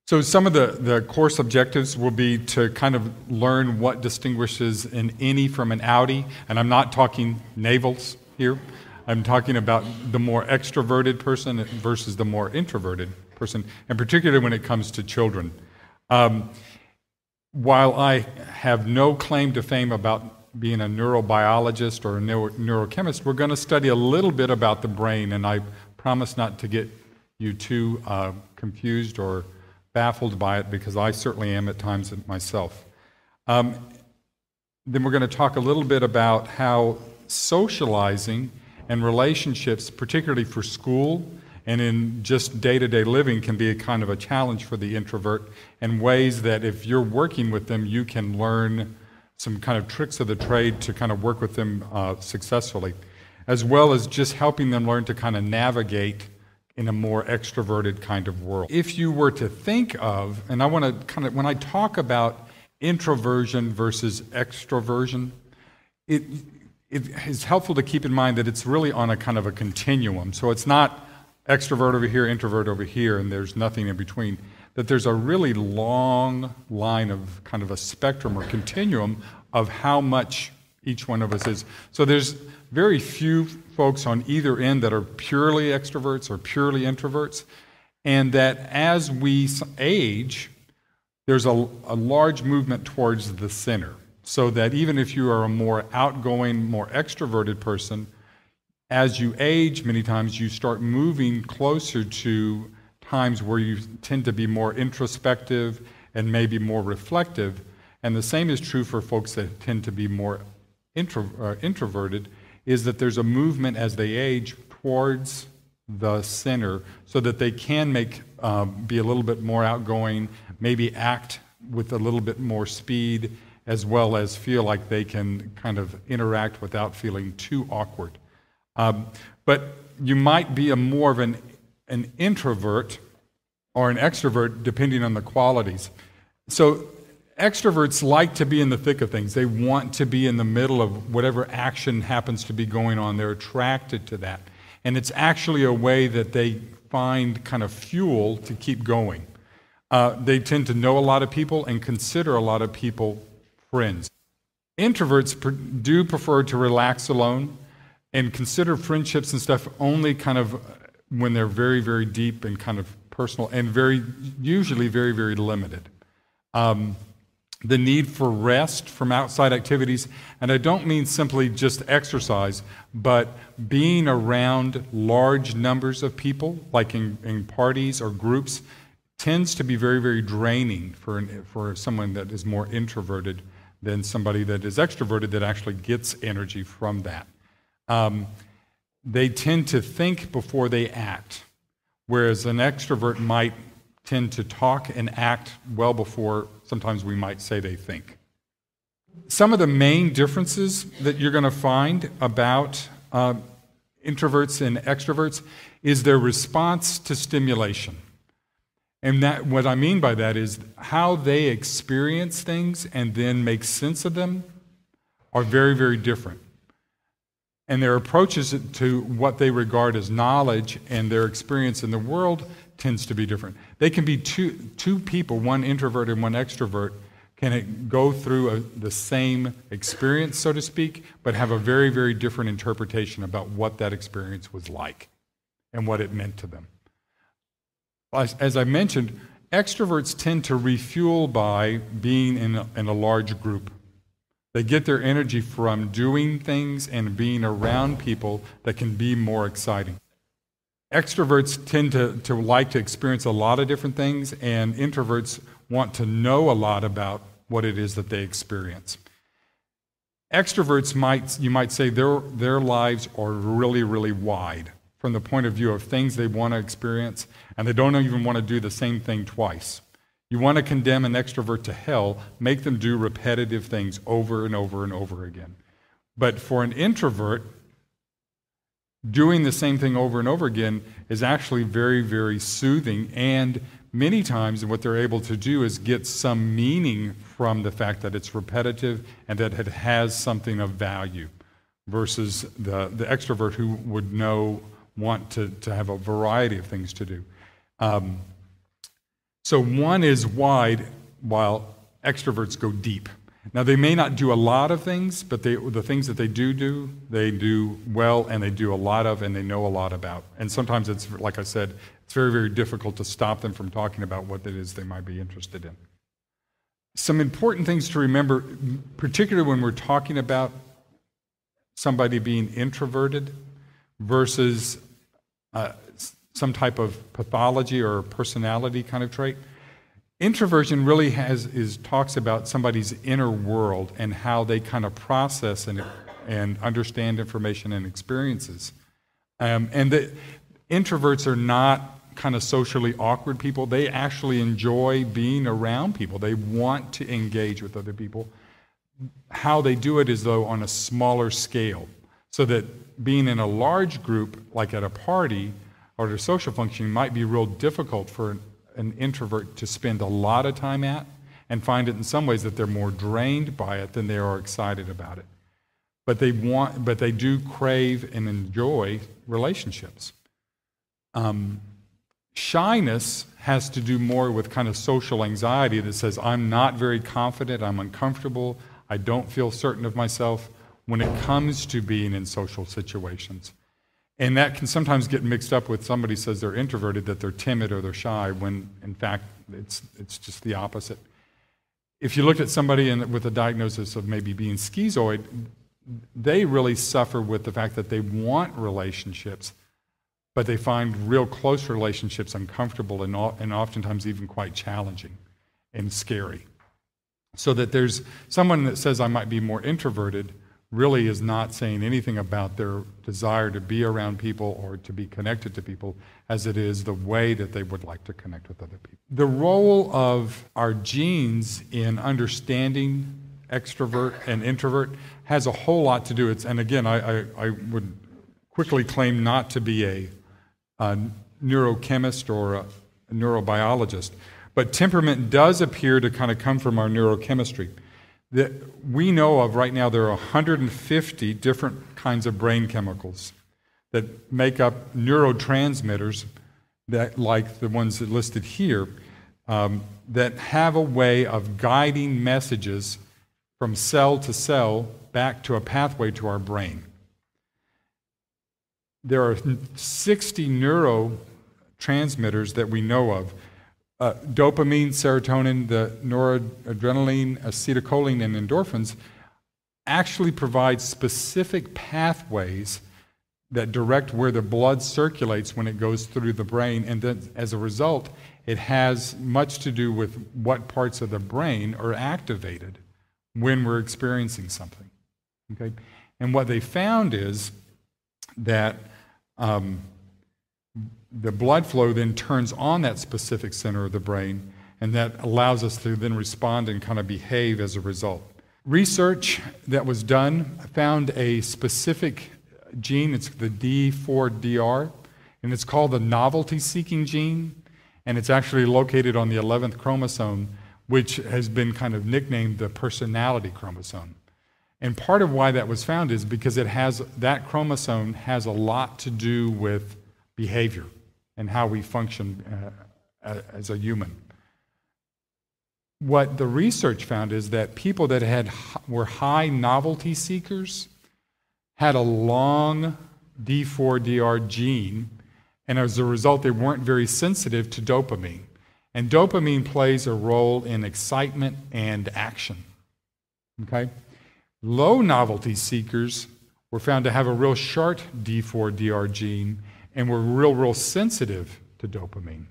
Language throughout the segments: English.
So some of the course objectives will be to kind of learn what distinguishes an Innie from an Outie, and I'm not talking navels here. I'm talking about the more extroverted person versus the more introverted person, and particularly when it comes to children. While I have no claim to fame about being a neurobiologist or a neurochemist, we're going to study a little bit about the brain, and I promise not to get you too confused or baffled by it, because I certainly am at times myself. Then we're going to talk a little bit about how socializing and relationships, particularly for school and in just day-to-day living, can be a kind of a challenge for the introvert, and ways that if you're working with them, you can learn some kind of tricks of the trade to kind of work with them successfully, as well as just helping them learn to kind of navigate in a more extroverted kind of world. If you were to think of, and I want to kind of, when I talk about introversion versus extroversion, it is helpful to keep in mind that it's really on a kind of a continuum. So it's not extrovert over here, introvert over here, and there's nothing in between. That there's a really long line of kind of a spectrum or continuum of how much each one of us is. So there's very few folks on either end that are purely extroverts or purely introverts, and that as we age, there's a large movement towards the center, so that even if you are a more outgoing, more extroverted person, as you age, many times you start moving closer to times where you tend to be more introspective and maybe more reflective, and the same is true for folks that tend to be more introverted, is that there's a movement as they age towards the center, so that they can be a little bit more outgoing, maybe act with a little bit more speed, as well as feel like they can kind of interact without feeling too awkward. But you might be more of an introvert or an extrovert, depending on the qualities. So extroverts like to be in the thick of things. They want to be in the middle of whatever action happens to be going on. They're attracted to that. And it's actually a way that they find kind of fuel to keep going. They tend to know a lot of people and consider a lot of people friends. Introverts do prefer to relax alone and consider friendships and stuff only kind of when they're very, very deep and kind of personal, and usually very, very limited. The need for rest from outside activities, and I don't mean simply just exercise, but being around large numbers of people, like in parties or groups, tends to be very, very draining for someone that is more introverted than somebody that is extroverted, that actually gets energy from that. They tend to think before they act, whereas an extrovert might tend to talk and act well before sometimes we might say they think. Some of the main differences that you're going to find about introverts and extroverts is their response to stimulation. And that, what I mean by that is how they experience things and then make sense of them are very, very different. And their approaches to what they regard as knowledge and their experience in the world tends to be different. They can be two people, one introvert and one extrovert, can go through the same experience, so to speak, but have a very, very different interpretation about what that experience was like and what it meant to them. As I mentioned, extroverts tend to refuel by being in a large group. They get their energy from doing things and being around people that can be more exciting. Extroverts tend to like to experience a lot of different things, and introverts want to know a lot about what it is that they experience. Extroverts you might say their lives are really, really wide from the point of view of things they want to experience, and they don't even want to do the same thing twice. You want to condemn an extrovert to hell, make them do repetitive things over and over and over again. But for an introvert, doing the same thing over and over again is actually very, very soothing, and many times what they're able to do is get some meaning from the fact that it's repetitive and that it has something of value, versus the extrovert who would want to have a variety of things to do. So one is wide, while extroverts go deep. Now, they may not do a lot of things, but the things that they do, they do well, and they do a lot of, and they know a lot about. And sometimes it's, like I said, it's very, very difficult to stop them from talking about what it is they might be interested in. Some important things to remember, particularly when we're talking about somebody being introverted versus some type of pathology or personality kind of trait. Introversion really talks about somebody's inner world and how they kind of process and understand information and experiences. And the introverts are not kind of socially awkward people. They actually enjoy being around people. They want to engage with other people. How they do it is, though, on a smaller scale, so that being in a large group, like at a party or at a social function, might be real difficult for an introvert to spend a lot of time at, and find it in some ways that they're more drained by it than they are excited about it. But they do crave and enjoy relationships. Shyness has to do more with kind of social anxiety that says, I'm not very confident, I'm uncomfortable, I don't feel certain of myself when it comes to being in social situations. And that can sometimes get mixed up with somebody says they're introverted, that they're timid or they're shy, when in fact it's just the opposite. If you look at somebody with a diagnosis of maybe being schizoid, they really suffer with the fact that they want relationships, but they find real close relationships uncomfortable and oftentimes even quite challenging and scary. So that there's someone that says I might be more introverted really is not saying anything about their desire to be around people or to be connected to people as it is the way that they would like to connect with other people. The role of our genes in understanding extrovert and introvert has a whole lot to do. And again, I would quickly claim not to be a neurochemist or a neurobiologist, but temperament does appear to kind of come from our neurochemistry. That we know of right now, there are 150 different kinds of brain chemicals that make up neurotransmitters, that, like the ones that listed here, that have a way of guiding messages from cell to cell back to a pathway to our brain. There are 60 neurotransmitters that we know of. Dopamine, serotonin, the noradrenaline, acetylcholine, and endorphins actually provide specific pathways that direct where the blood circulates when it goes through the brain, and then as a result, it has much to do with what parts of the brain are activated when we're experiencing something. Okay? And what they found is that the blood flow then turns on that specific center of the brain, and that allows us to then respond and kind of behave as a result. Research that was done found a specific gene, it's the D4DR, and it's called the novelty-seeking gene, and it's actually located on the 11th chromosome, which has been kind of nicknamed the personality chromosome. And part of why that was found is because that chromosome has a lot to do with behavior and how we function as a human. What the research found is that people that were high novelty seekers had a long D4DR gene, and as a result, they weren't very sensitive to dopamine. And dopamine plays a role in excitement and action. Okay? Low novelty seekers were found to have a real sharp D4DR gene, and we're real sensitive to dopamine.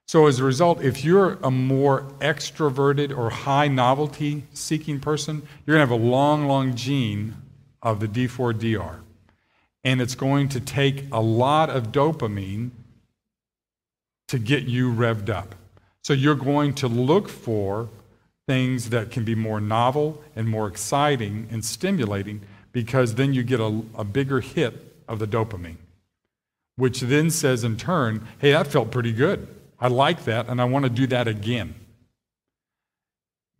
So as a result, if you're a more extroverted or high novelty seeking person, you're going to have a long gene of the D4DR. And it's going to take a lot of dopamine to get you revved up. So you're going to look for things that can be more novel and more exciting and stimulating, because then you get a bigger hit of the dopamine, which then says in turn, hey, that felt pretty good. I like that, and I want to do that again.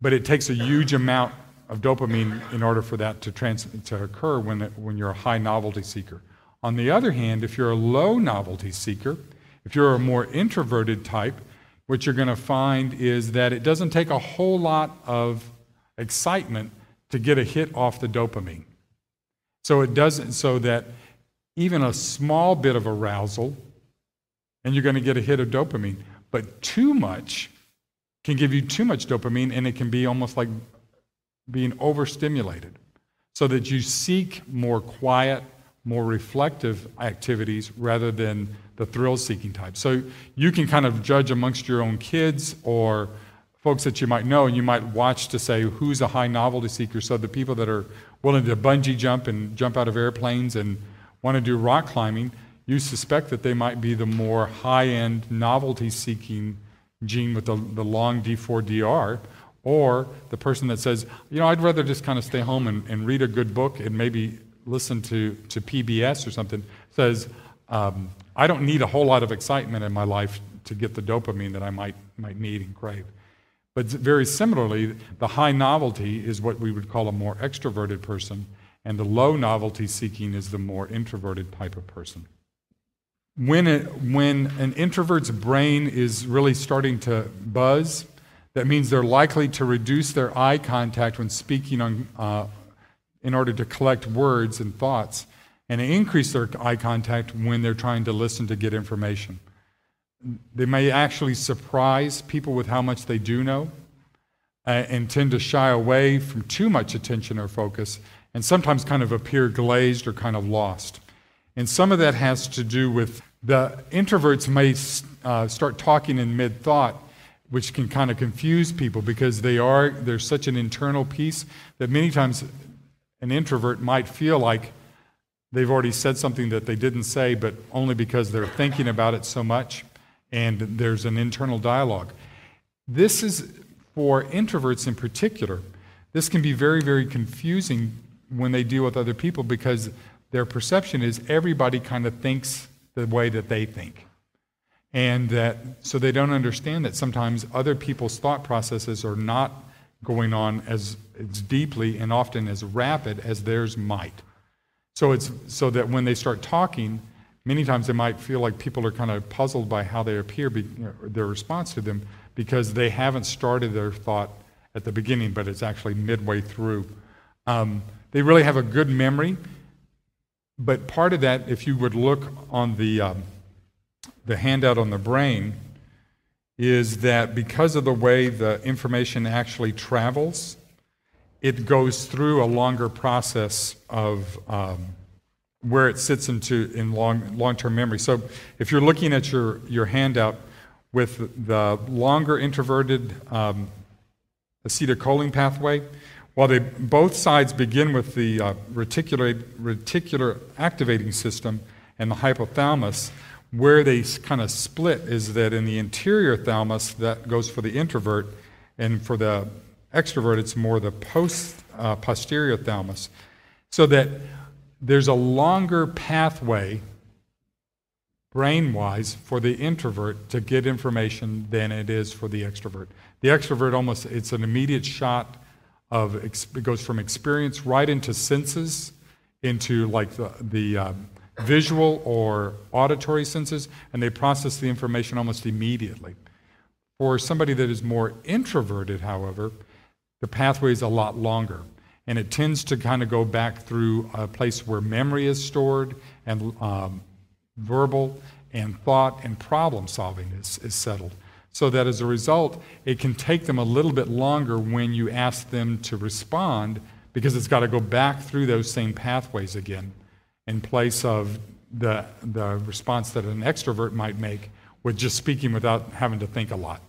But it takes a huge amount of dopamine in order for that to occur when you're a high novelty seeker. On the other hand, if you're a low novelty seeker, if you're a more introverted type, what you're going to find is that it doesn't take a whole lot of excitement to get a hit off the dopamine. So it doesn't, so that even a small bit of arousal, and you're going to get a hit of dopamine, but too much can give you too much dopamine, and it can be almost like being overstimulated, so that you seek more quiet, more reflective activities rather than the thrill-seeking type. So you can kind of judge amongst your own kids or folks that you might know, and you might watch to say who's a high novelty seeker. So the people that are willing to bungee jump and jump out of airplanes and want to do rock climbing, you suspect that they might be the more high-end novelty-seeking gene with the long D4DR, or the person that says, you know, I'd rather just kind of stay home and read a good book and maybe listen to PBS or something, says, I don't need a whole lot of excitement in my life to get the dopamine that I might need and crave. But very similarly, the high novelty is what we would call a more extroverted person, and the low novelty seeking is the more introverted type of person. When an introvert's brain is really starting to buzz, that means they're likely to reduce their eye contact when speaking in order to collect words and thoughts, and increase their eye contact when they're trying to listen to get information. They may actually surprise people with how much they do know, and tend to shy away from too much attention or focus, and sometimes kind of appear glazed or kind of lost. And some of that has to do with the introverts may start talking in mid-thought, which can kind of confuse people because there's such an internal piece that many times an introvert might feel like they've already said something that they didn't say, but only because they're thinking about it so much, and there's an internal dialogue. This is, for introverts in particular, this can be very, very confusing when they deal with other people because their perception is everybody kind of thinks the way that they think. And so they don't understand that sometimes other people's thought processes are not going on as deeply and often as rapid as theirs might. So it's so that when they start talking, many times they might feel like people are kind of puzzled by how they appear, their response to them, because they haven't started their thought at the beginning, but it's actually midway through. They really have a good memory, but part of that, if you would look on the handout on the brain, is that because of the way the information actually travels, it goes through a longer process of where it sits in long-term memory. So if you're looking at your handout with the longer introverted acetylcholine pathway, while both sides begin with the reticular activating system and the hypothalamus, where they kind of split is that in the interior thalamus, that goes for the introvert, and for the extrovert, it's more the posterior thalamus. So that there's a longer pathway, brain-wise, for the introvert to get information than it is for the extrovert. The extrovert it's an immediate shot it goes from experience right into senses, into like the visual or auditory senses, and they process the information almost immediately. For somebody that is more introverted, however, the pathway is a lot longer, and it tends to kind of go back through a place where memory is stored, and verbal and thought and problem solving is settled. So that as a result, it can take them a little bit longer when you ask them to respond, because it's got to go back through those same pathways again, in place of the response that an extrovert might make with just speaking without having to think a lot.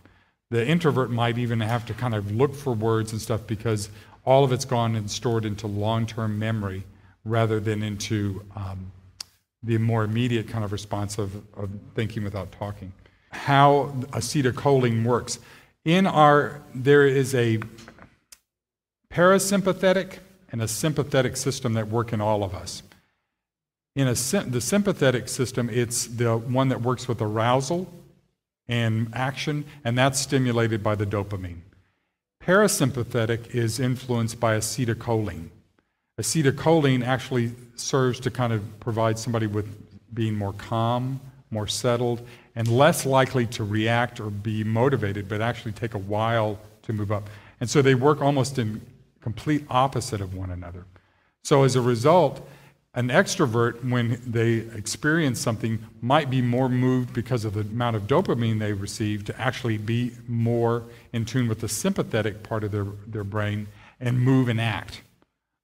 The introvert might even have to kind of look for words and stuff because all of it's gone and stored into long-term memory rather than into the more immediate kind of response of thinking without talking. How acetylcholine works. There is a parasympathetic and a sympathetic system that work in all of us. In the sympathetic system, it's the one that works with arousal and action, and that's stimulated by the dopamine. Parasympathetic is influenced by acetylcholine. Acetylcholine actually serves to kind of provide somebody with being more calm, more settled, and less likely to react or be motivated, but actually take a while to move up. And so they work almost in complete opposite of one another. So as a result, an extrovert, when they experience something, might be more moved because of the amount of dopamine they receive to actually be more in tune with the sympathetic part of their brain and move and act.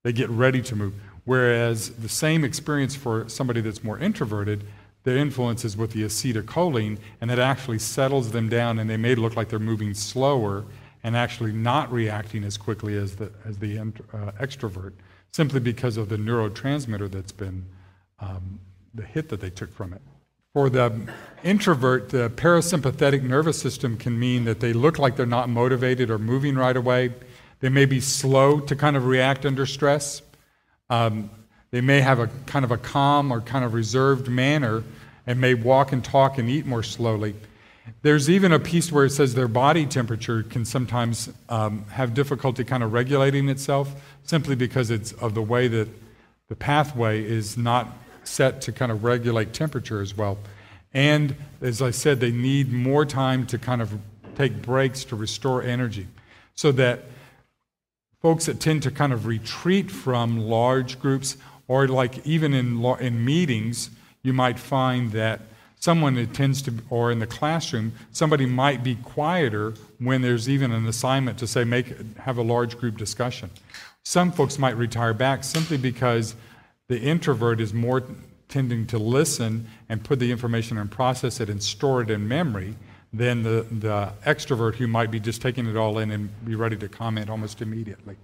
They get ready to move. Whereas the same experience for somebody that's more introverted, the influence is with the acetylcholine, and it actually settles them down, and they may look like they're moving slower and actually not reacting as quickly as the extrovert, simply because of the neurotransmitter that's been the hit that they took from it. For the introvert, the parasympathetic nervous system can mean that they look like they're not motivated or moving right away. They may be slow to kind of react under stress. They may have a kind of a calm or kind of reserved manner and may walk and talk and eat more slowly. There's even a piece where it says their body temperature can sometimes have difficulty kind of regulating itself, simply because it's of the way that the pathway is not set to kind of regulate temperature as well. And as I said, they need more time to kind of take breaks to restore energy, so that folks that tend to kind of retreat from large groups, or like even in meetings, you might find that someone that tends to, or in the classroom, somebody might be quieter when there's even an assignment to say have a large group discussion. Some folks might retire back simply because the introvert is more tending to listen and put the information and process it and store it in memory than the extrovert, who might be just taking it all in and be ready to comment almost immediately.